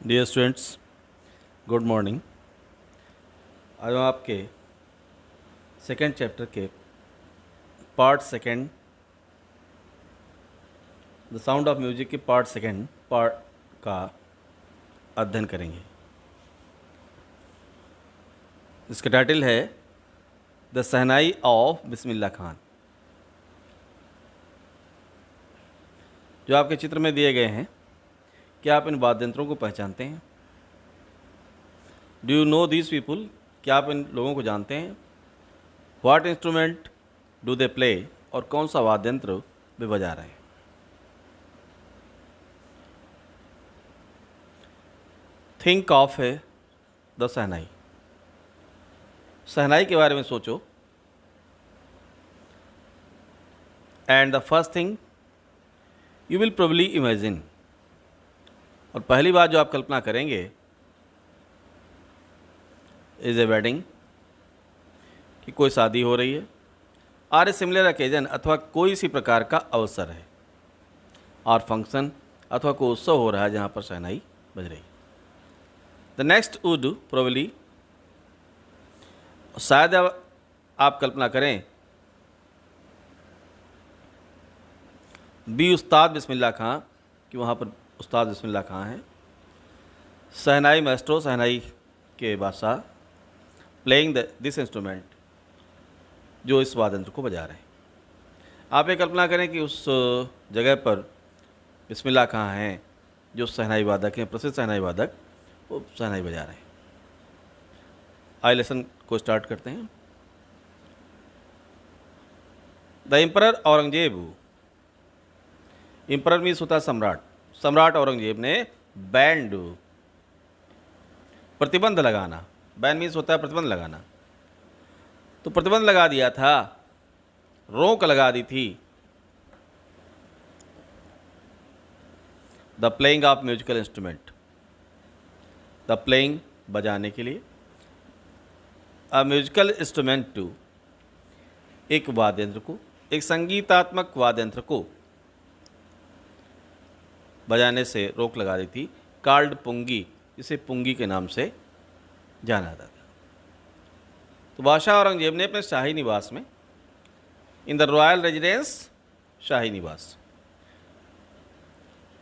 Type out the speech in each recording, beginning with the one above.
Dear students, good morning. आज हम आपके सेकेंड चैप्टर के part second the sound of music के पार्ट सेकेंड पार्ट का अध्ययन करेंगे। इसका टाइटल है the shehnai of Bismillah Khan. जो आपके चित्र में दिए गए हैं, क्या आप इन वाद्य यंत्रों को पहचानते हैं? Do you know these people? क्या आप इन लोगों को जानते हैं? What instrument do they play? और कौन सा वाद्य यंत्र वे बजा रहे हैं? थिंक ऑफ है द शहनाई। शहनाई के बारे में सोचो। And the first thing you will probably imagine, और पहली बात जो आप कल्पना करेंगे, इज़ ए वेडिंग, कि कोई शादी हो रही है, आर ए सिमिलर ओकेजन, अथवा कोई इसी प्रकार का अवसर है, और फंक्शन अथवा कोई उत्सव हो रहा है जहाँ पर शहनाई बज रही। द नेक्स्ट वुड प्रोबली, शायद आप कल्पना करें, बी उस्ताद बिस्मिल्लाह खां, कि वहाँ पर उस्ताद बिस्मिल्लाह खां हैं। शहनाई मास्ट्रो, शहनाई के बादशाह, प्लेइंग दिस इंस्ट्रूमेंट, जो इस वाद्य यंत्र को बजा रहे हैं। आप ये कल्पना करें कि उस जगह पर बिस्मिल्लाह खां हैं, जो शहनाई वादक हैं, प्रसिद्ध शहनाई वादक, वो शहनाई बजा रहे हैं। आइए लेसन को स्टार्ट करते हैं। The emperor Aurangzeb, emperor means होता है सम्राट। सम्राट औरंगजेब ने बैंड, प्रतिबंध लगाना, बैन मीन्स होता है प्रतिबंध लगाना, तो प्रतिबंध लगा दिया था, रोक लगा दी थी। The playing of musical instrument, the playing बजाने के लिए, अ म्यूजिकल इंस्ट्रूमेंट टू, एक वाद्य यंत्र को, एक संगीतात्मक वाद्य यंत्र को बजाने से रोक लगा दी थी। कार्ड पुंगी, इसे पुंगी के नाम से जाना जाता था। तो बादशाह औरंगजेब ने अपने शाही निवास में, इन द रॉयल रेजिडेंस, शाही निवास,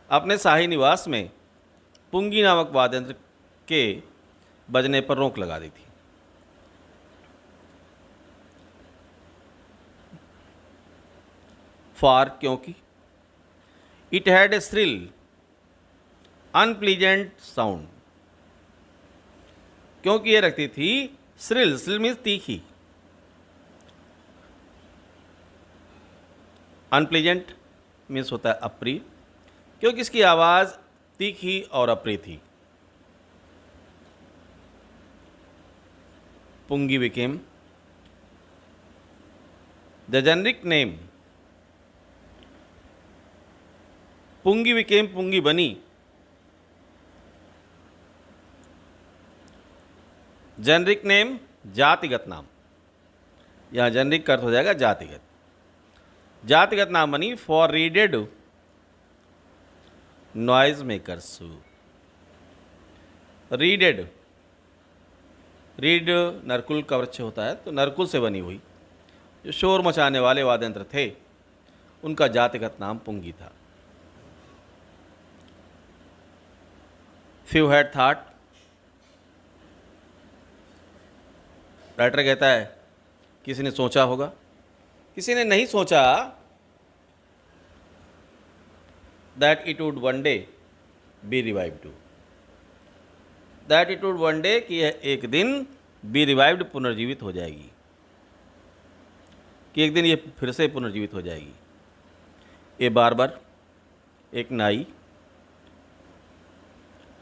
अपने शाही निवास में पुंगी नामक वाद्य यंत्र के बजने पर रोक लगा दी थी। फॉर, क्योंकि, it had a shrill unpleasant sound, क्योंकि ये रखती थी श्रिल, श्रिल मीन्स तीखी, अनप्लीजेंट मीन्स होता है अप्रिय, क्योंकि इसकी आवाज़ तीखी और अप्रिय थी। Pungi became the generic name, pungi became, पुंगी बनी, जेनरिक नेम, जातिगत नाम। यहाँ जेनरिक का अर्थ हो जाएगा जातिगत, जातिगत नाम बनी for reeded noise makers. Reeded, reed नरकुल का वृक्ष होता है, तो नरकुल से बनी हुई जो शोर मचाने वाले वाद्य यंत्र थे, उनका जातिगत नाम पुंगी था। फ्यू हैड थॉट, राइटर कहता है किसी ने सोचा होगा, किसी ने नहीं सोचा, that it would one day B revived, that it would one day, कि एक दिन बी रिवाइव्ड, पुनर्जीवित हो जाएगी, कि एक दिन ये फिर से पुनर्जीवित हो जाएगी। ए बार्बर, एक नाई,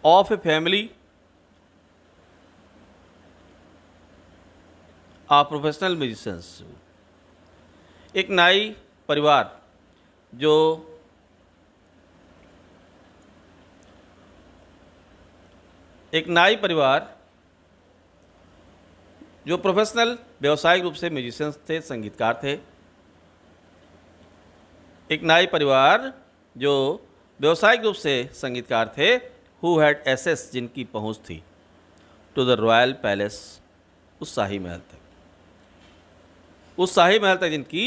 of a family of professional musicians, एक नाई परिवार जो प्रोफेशनल, व्यावसायिक रूप से म्यूजिशियंस थे, संगीतकार थे। एक नाई परिवार जो व्यावसायिक रूप से संगीतकार थे, हु हैड एसेस, जिनकी पहुंच थी, टू द रॉयल पैलेस, उस शाही महल तक, उस शाही महल तक जिनकी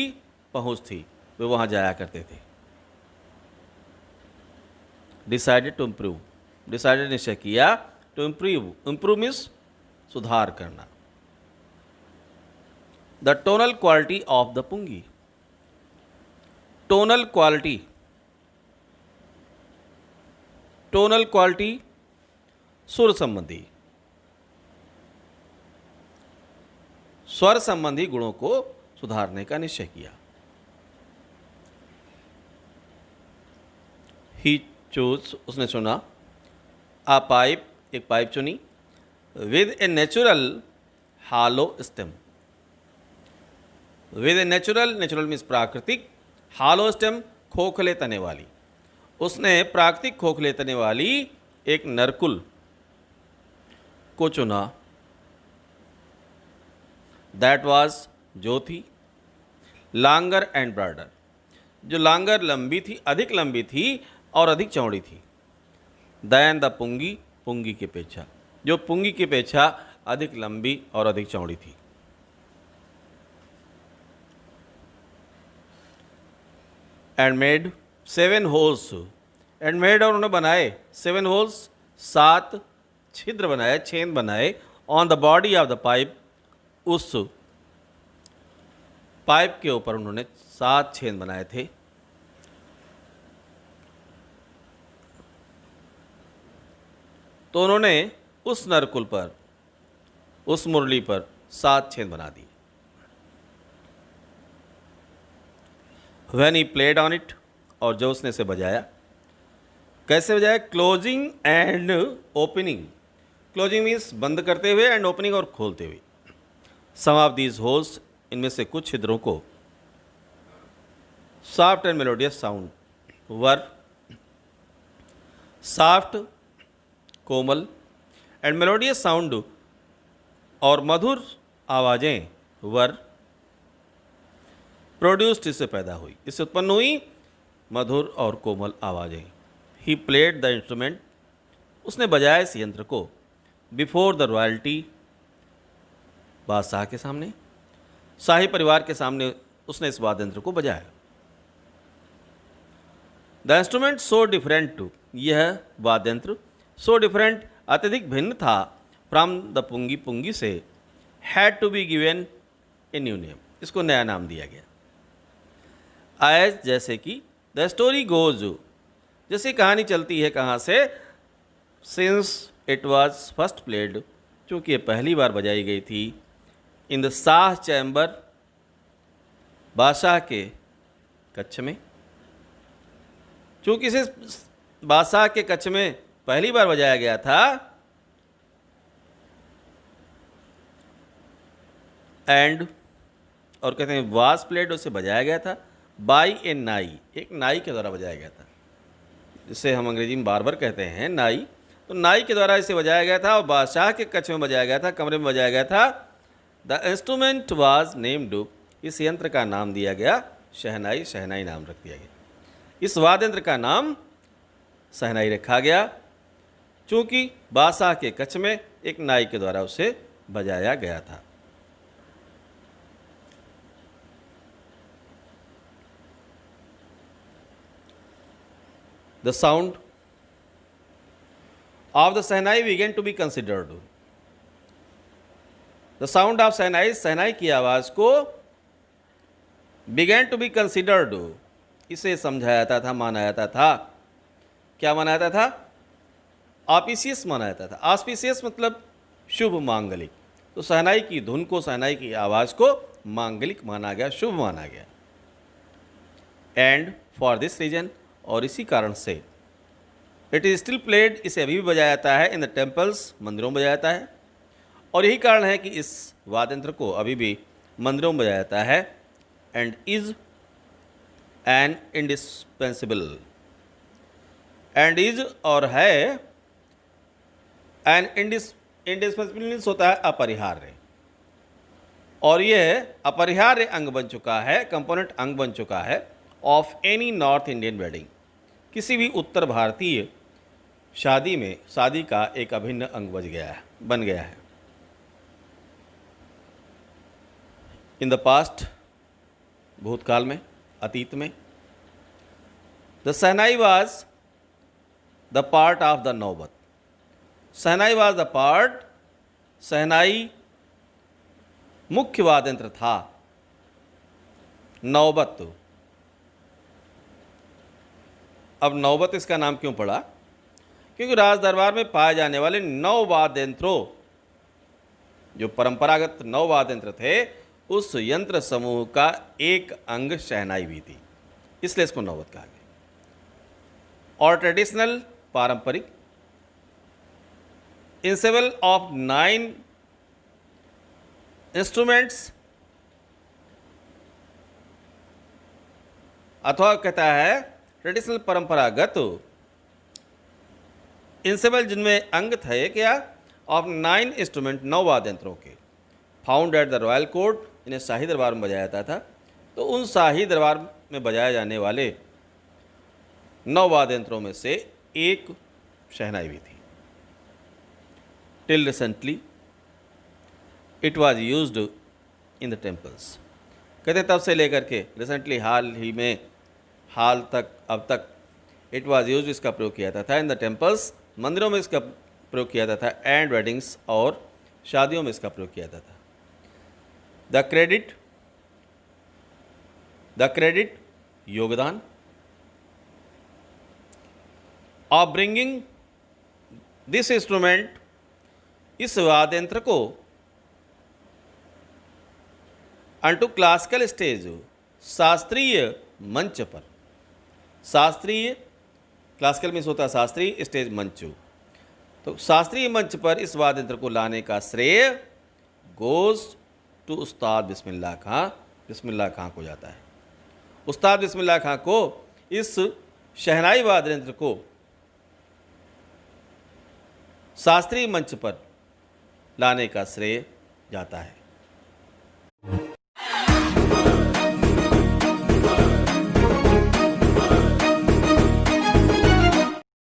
पहुंच थी, वे वहां जाया करते थे। डिसाइडेड टू इम्प्रूव, डिसाइडेड निश्चय किया, टू इम्प्रूव, इम्प्रूव मीन्स सुधार करना। The tonal quality of the pungi, tonal quality, tonal quality सुर संबंधी, स्वर संबंधी गुणों को सुधारने का निश्चय किया। ही चूज, उसने चुना, आ पाइप, एक पाइप चुनी, with a natural hello stem, with a natural, natural means प्राकृतिक, हालो स्टेम खोखले तने वाली, उसने प्राकृतिक खोखले तने वाली एक नरकुल को चुना। दैट वाज, जो थी, लॉन्गर एंड ब्रॉडर, जो लॉन्गर लंबी थी, अधिक लंबी थी और अधिक चौड़ी थी। दैन द पुंगी, पुंगी की अपेक्षा, जो पुंगी की अपेक्षा अधिक लंबी और अधिक चौड़ी थी। And made 7 holes, and made, और उन्होंने बनाए 7 होल्स, 7 छिद्र बनाए, छेद बनाए, on the body of the pipe, उस पाइप के ऊपर उन्होंने 7 छेद बनाए थे। तो उन्होंने उस नरकुल पर, उस मुरली पर 7 छेद बना दिए। When he played on it, और जो उसने इसे बजाया, कैसे बजाया? Closing and opening, closing means बंद करते हुए, एंड ओपनिंग और खोलते हुए। सम ऑफ दीज होल्स, इनमें से कुछ छिद्रों को, soft and melodious sound were, soft Komal and melodious sound, और मधुर आवाज़ें, वर प्रोड्यूस्ड, इससे पैदा हुई, इससे उत्पन्न हुई मधुर और कोमल आवाज़ें। ही प्लेड द इंस्ट्रूमेंट, उसने बजाया इस यंत्र को, बिफोर द रॉयल्टी, बादशाह के सामने, शाही परिवार के सामने उसने इस वाद्य यंत्र को बजाया। The instrument so different to, यह वाद्य यंत्र सो डिफरेंट, अत्यधिक भिन्न था, फ्रॉम द पुंगी, पुंगी से, had to be given a new name, इसको नया नाम दिया गया। एज, जैसे कि, द स्टोरी गोज, जैसे कहानी चलती है, कहाँ से, since it was first played, चूँकि ये पहली बार बजाई गई थी, इन द शाह चैम्बर, बादशाह के कक्ष में, चूँकि इसे बादशाह के कक्ष में पहली बार बजाया गया था, एंड, और कहते हैं वाज प्लेड, उसे बजाया गया था, बाई ए नाई, एक नाई के द्वारा बजाया गया था, जिसे हम अंग्रेजी में बार्बर कहते हैं, नाई, तो नाई के द्वारा इसे बजाया गया था और बादशाह के कक्ष में बजाया गया था, कमरे में बजाया गया था। द इंस्ट्रूमेंट वाज नेम्ड, इस यंत्र का नाम दिया गया शहनाई, शहनाई नाम रख दिया गया। इस वाद्य यंत्र का नाम शहनाई रखा गया, चूँकि बादशाह के कक्ष में एक नाई के द्वारा उसे बजाया गया था। The sound of the Sahnai began to be considered. The sound of Sahnai, सहनाई की आवाज़ को began to be considered, इसे समझा जाता था, माना जाता था। क्या माना जाता था? ऑस्पिशियस माना जाता था। ऑस्पिशियस मतलब शुभ, मांगलिक। तो सहनाई की धुन को, सहनाई की आवाज़ को मांगलिक माना गया, शुभ माना गया। एंड फॉर दिस रीजन, और इसी कारण से, इट इज स्टिल प्लेड, इसे अभी भी बजाया जाता है, इन द टेम्पल्स, मंदिरों में बजाया जाता है। और यही कारण है कि इस वाद्य यंत्र को अभी भी मंदिरों में बजाया जाता है। And is an indispensable, and is और है, एन इंडिस्पेंसिबल मीन्स होता है अपरिहार्य, और यह अपरिहार्य अंग बन चुका है, कंपोनेंट अंग बन चुका है of any north Indian wedding, किसी भी उत्तर भारतीय शादी का एक अभिन्न अंग बन गया है। इन द पास्ट, भूतकाल में, अतीत में, the shehnai was the part of the नौबत। शहनाई वाज द पार्ट, शहनाई मुख्य वाद्य यंत्र था। नौबत, अब नौबत इसका नाम क्यों पड़ा? क्योंकि राज दरबार में पाए जाने वाले 9 वाद्य यंत्रों, जो परंपरागत 9 वाद्य यंत्र थे, उस यंत्र समूह का एक अंग शहनाई भी थी, इसलिए इसको नौबत कहा गया। और ट्रेडिशनल, पारंपरिक, इंसेबल ऑफ 9 इंस्ट्रूमेंट्स, अथवा कहता है ट्रेडिशनल, परंपरागत, इंसेबल जिनमें अंग थे क्या, ऑफ 9 इंस्ट्रूमेंट, 9 वाद्य यंत्रों के, found at the royal court, इन्हें शाही दरबार में बजाया जाता था। तो उन शाही दरबार में बजाए जाने वाले 9 वाद्य यंत्रों में से एक शहनाई भी थी। Till recently it was used in the temples, कहते तब से लेकर के रिसेंटली, हाल तक, अब तक, इट वॉज यूज, इसका प्रयोग किया जाता था। इन द टेम्पल्स, मंदिरों में इसका प्रयोग किया जाता था। एंड वेडिंग्स, और शादियों में इसका प्रयोग किया जाता था। द क्रेडिट, योगदान, ऑफ ब्रिंगिंग दिस इंस्ट्रूमेंट, इस वाद्य यंत्र को, अनटू क्लासिकल स्टेज, शास्त्रीय मंच पर, शास्त्रीय, क्लासिकल मीन्स होता है शास्त्रीय, स्टेज मंच, तो शास्त्रीय मंच पर इस वाद्य यंत्र को लाने का श्रेय गोज टू उस्ताद बिस्मिल्लाह खां को जाता है। उस्ताद बिस्मिल्लाह खां को इस शहनाई वाद्य यंत्र को शास्त्रीय मंच पर लाने का श्रेय जाता है।